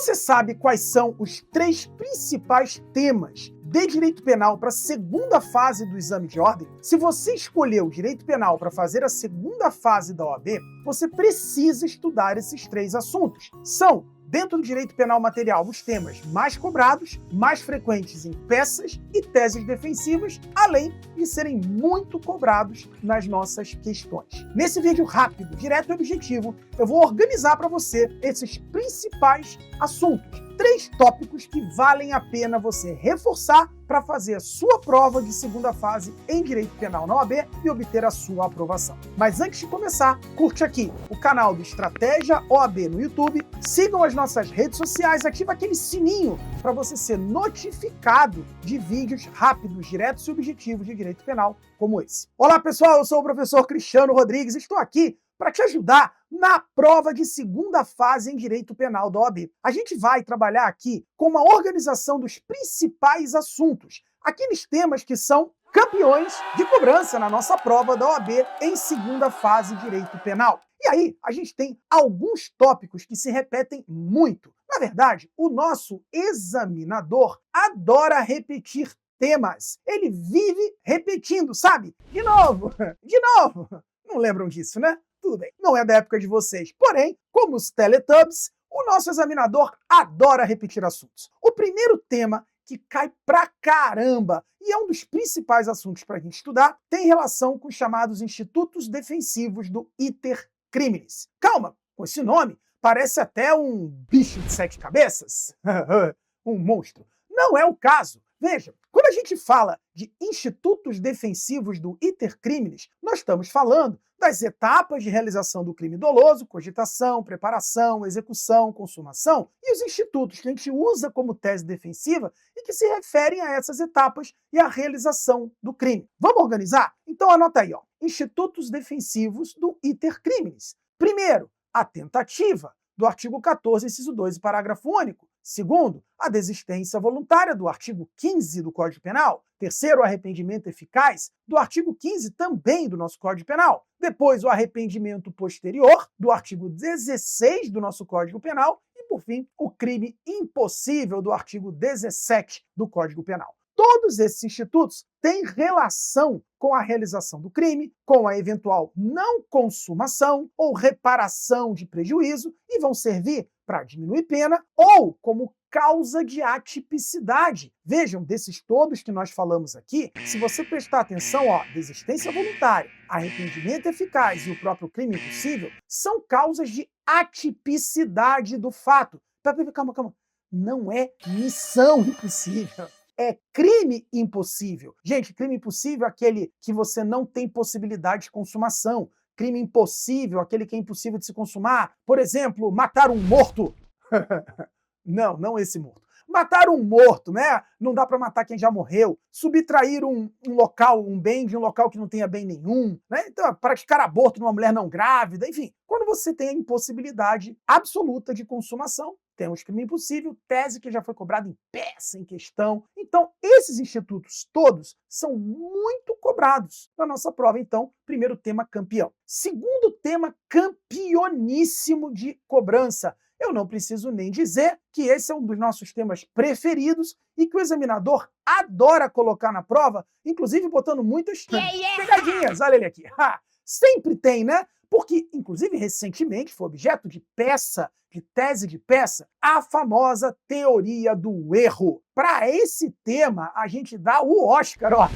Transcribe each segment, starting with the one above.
Você sabe quais são os 3 principais temas de direito penal para a segunda fase do exame de ordem? Se você escolheu direito penal para fazer a segunda fase da OAB, você precisa estudar esses 3 assuntos. São, dentro do direito penal material, os temas mais cobrados, mais frequentes em peças e teses defensivas, além de serem muito cobrados nas nossas questões. Nesse vídeo rápido, direto e objetivo, eu vou organizar para você esses principais assuntos. 3 tópicos que valem a pena você reforçar para fazer a sua prova de segunda fase em Direito Penal na OAB e obter a sua aprovação. Mas antes de começar, curte aqui o canal do Estratégia OAB no YouTube, sigam as nossas redes sociais, ativa aquele sininho para você ser notificado de vídeos rápidos, diretos e objetivos de Direito Penal como esse. Olá pessoal, eu sou o professor Cristiano Rodrigues e estou aqui para te ajudar na prova de segunda fase em Direito Penal da OAB. A gente vai trabalhar aqui com uma organização dos principais assuntos, aqueles temas que são campeões de cobrança na nossa prova da OAB em segunda fase de Direito Penal. E aí, a gente tem alguns tópicos que se repetem muito. Na verdade, o nosso examinador adora repetir temas. Ele vive repetindo, sabe? De novo, de novo. Não lembram disso, né? Tudo bem, não é da época de vocês. Porém, como os Teletubbies, o nosso examinador adora repetir assuntos. O primeiro tema, que cai pra caramba e é um dos principais assuntos para a gente estudar, tem relação com os chamados institutos defensivos do iter criminis. Calma, com esse nome, parece até um bicho de 7 cabeças, um monstro. Não é o caso. Veja, quando a gente fala de institutos defensivos do iter criminis, nós estamos falando das etapas de realização do crime doloso, cogitação, preparação, execução, consumação, e os institutos que a gente usa como tese defensiva e que se referem a essas etapas e à realização do crime. Vamos organizar? Então anota aí, ó. Institutos defensivos do iter criminis. Primeiro, a tentativa, do artigo 14, inciso 2, parágrafo único. Segundo, a desistência voluntária, do artigo 15 do Código Penal. Terceiro, o arrependimento eficaz, do artigo 15 também do nosso Código Penal. Depois, o arrependimento posterior, do artigo 16 do nosso Código Penal. E, por fim, o crime impossível, do artigo 17 do Código Penal. Todos esses institutos têm relação com a realização do crime, com a eventual não consumação ou reparação de prejuízo e vão servir para diminuir pena ou como causa de atipicidade. Vejam, desses todos que nós falamos aqui, se você prestar atenção, ó, desistência voluntária, arrependimento eficaz e o próprio crime impossível, são causas de atipicidade do fato. Calma. Não é missão impossível. É crime impossível. Gente, crime impossível é aquele que você não tem possibilidade de consumação. Crime impossível, aquele que é impossível de se consumar. Por exemplo, matar um morto. Não esse morto. Matar um morto, né? Não dá para matar quem já morreu. Subtrair um local, um bem de um local que não tenha bem nenhum, né? Então, praticar aborto numa mulher não grávida, enfim. Quando você tem a impossibilidade absoluta de consumação, temos crime impossível, tese que já foi cobrada em peça, em questão. Então, esses institutos todos são muito cobrados na nossa prova. Então, primeiro tema, campeão. Segundo tema, campeoníssimo de cobrança. Eu não preciso nem dizer que esse é um dos nossos temas preferidos e que o examinador adora colocar na prova, inclusive botando muitas pegadinhas. Olha ele aqui. Sempre tem, né? Porque, inclusive, recentemente foi objeto de peça, de tese de peça, a famosa teoria do erro. Para esse tema, a gente dá o Oscar, ó.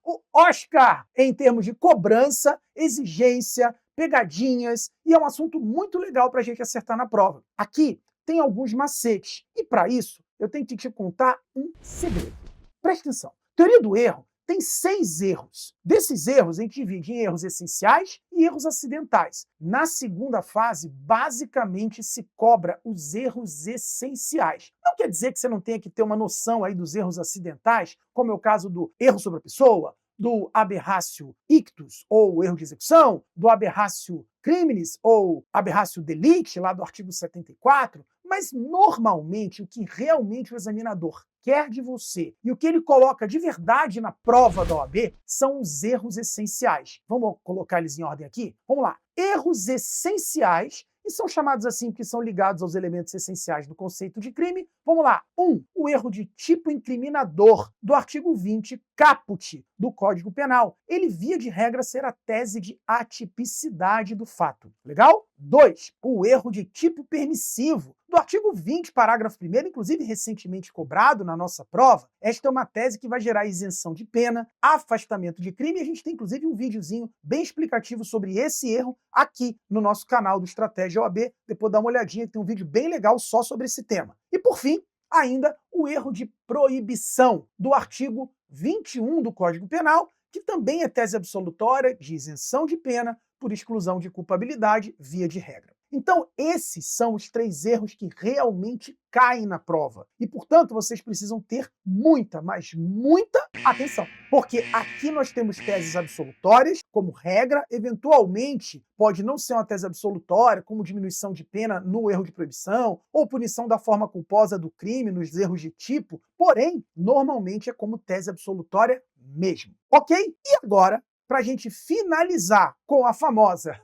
O Oscar em termos de cobrança, exigência, pegadinhas, e é um assunto muito legal para a gente acertar na prova. Aqui tem alguns macetes, e para isso eu tenho que te contar um segredo. Presta atenção. Teoria do erro tem 6 erros. Desses erros, a gente divide em erros essenciais e erros acidentais. Na segunda fase, basicamente se cobra os erros essenciais. Não quer dizer que você não tenha que ter uma noção aí dos erros acidentais, como é o caso do erro sobre a pessoa, do aberratio ictus, ou erro de execução, do aberratio criminis, ou aberratio delicti, lá do artigo 74, mas normalmente o que realmente o examinador quer de você e o que ele coloca de verdade na prova da OAB são os erros essenciais. Vamos colocar eles em ordem aqui? Vamos lá. Erros essenciais e são chamados assim porque são ligados aos elementos essenciais do conceito de crime. Vamos lá. 1. O erro de tipo incriminador, do artigo 20 caput do Código Penal. Ele, via de regra, ser a tese de atipicidade do fato. Legal? 2. O erro de tipo permissivo, do artigo 20, parágrafo 1º, inclusive recentemente cobrado na nossa prova. Esta é uma tese que vai gerar isenção de pena, afastamento de crime, e a gente tem inclusive um videozinho bem explicativo sobre esse erro aqui no nosso canal do Estratégia OAB. Depois dá uma olhadinha, tem um vídeo bem legal só sobre esse tema. E por fim, ainda o erro de proibição, do artigo 21 do Código Penal, que também é tese absolutória de isenção de pena por exclusão de culpabilidade, via de regra. Então, esses são os 3 erros que realmente caem na prova. E, portanto, vocês precisam ter muita, mas muita atenção. Porque aqui nós temos teses absolutórias, como regra, eventualmente pode não ser uma tese absolutória, como diminuição de pena no erro de proibição, ou punição da forma culposa do crime nos erros de tipo, porém, normalmente é como tese absolutória mesmo. Ok? E agora, para a gente finalizar com a famosa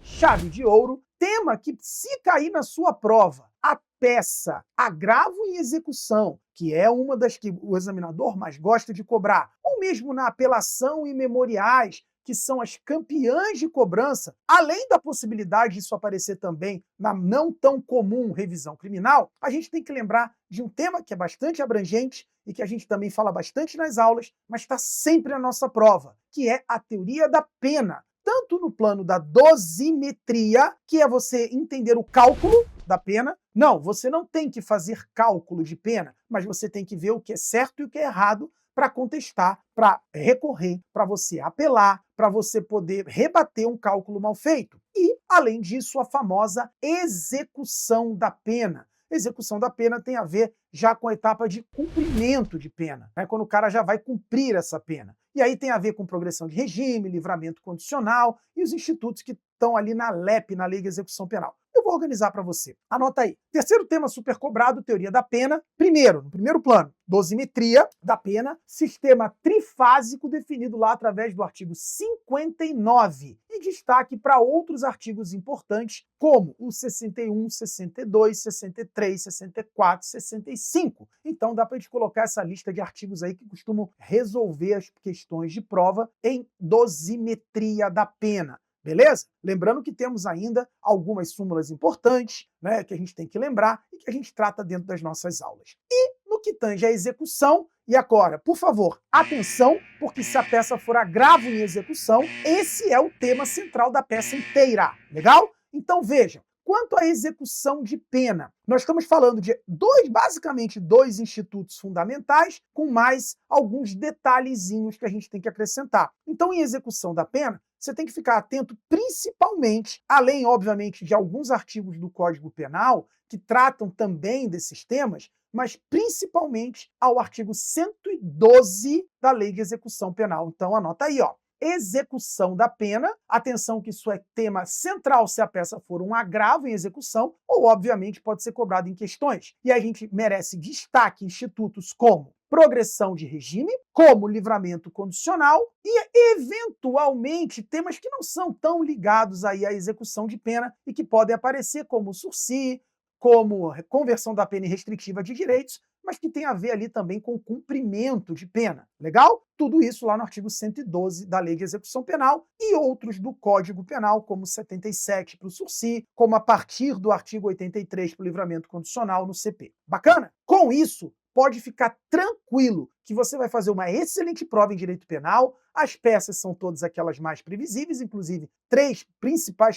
chave de ouro, tema que, se cair na sua prova, a peça agravo em execução, que é uma das que o examinador mais gosta de cobrar, ou mesmo na apelação e memoriais, que são as campeãs de cobrança, além da possibilidade disso aparecer também na não tão comum revisão criminal, a gente tem que lembrar de um tema que é bastante abrangente e que a gente também fala bastante nas aulas, mas está sempre na nossa prova, que é a teoria da pena. Tanto no plano da dosimetria, que é você entender o cálculo da pena. Não, você não tem que fazer cálculo de pena, mas você tem que ver o que é certo e o que é errado para contestar, para recorrer, para você apelar, para você poder rebater um cálculo mal feito. E, além disso, a famosa execução da pena. Execução da pena tem a ver já com a etapa de cumprimento de pena, né? Quando o cara já vai cumprir essa pena. E aí tem a ver com progressão de regime, livramento condicional e os institutos que estão ali na LEP, na Lei de Execução Penal. Eu vou organizar para você. Anota aí. Terceiro tema super cobrado, teoria da pena. Primeiro, no primeiro plano, dosimetria da pena, sistema trifásico definido lá através do artigo 59. E destaque para outros artigos importantes, como o 61, 62, 63, 64, 65. Então dá para a gente colocar essa lista de artigos aí que costumam resolver as questões de prova em dosimetria da pena. Beleza? Lembrando que temos ainda algumas súmulas importantes, né, que a gente tem que lembrar e que a gente trata dentro das nossas aulas. E no que tange à execução, e agora, por favor, atenção, porque se a peça for agravo em execução, esse é o tema central da peça inteira. Legal? Então vejam. Quanto à execução de pena, nós estamos falando de basicamente dois institutos fundamentais, com mais alguns detalhezinhos que a gente tem que acrescentar. Então, em execução da pena, você tem que ficar atento principalmente, além, obviamente, de alguns artigos do Código Penal, que tratam também desses temas, mas principalmente ao artigo 112 da Lei de Execução Penal. Então, anota aí, ó. Execução da pena, atenção que isso é tema central se a peça for um agravo em execução, ou obviamente pode ser cobrado em questões. E a gente merece destaque institutos como progressão de regime, como livramento condicional e, eventualmente, temas que não são tão ligados aí à execução de pena e que podem aparecer como sursi, como conversão da pena em restritiva de direitos, mas que tem a ver ali também com cumprimento de pena. Legal? Tudo isso lá no artigo 112 da Lei de Execução Penal e outros do Código Penal, como 77 para o sursi, como a partir do artigo 83 para o livramento condicional no CP. Bacana? Com isso, pode ficar tranquilo que você vai fazer uma excelente prova em direito penal. As peças são todas aquelas mais previsíveis, inclusive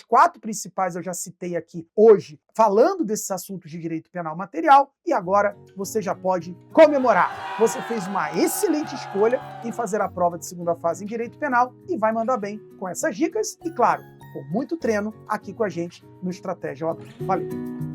4 principais eu já citei aqui hoje, falando desses assuntos de direito penal material, e agora você já pode comemorar. Você fez uma excelente escolha em fazer a prova de segunda fase em direito penal e vai mandar bem com essas dicas e, claro, com muito treino aqui com a gente no Estratégia OAB. Valeu!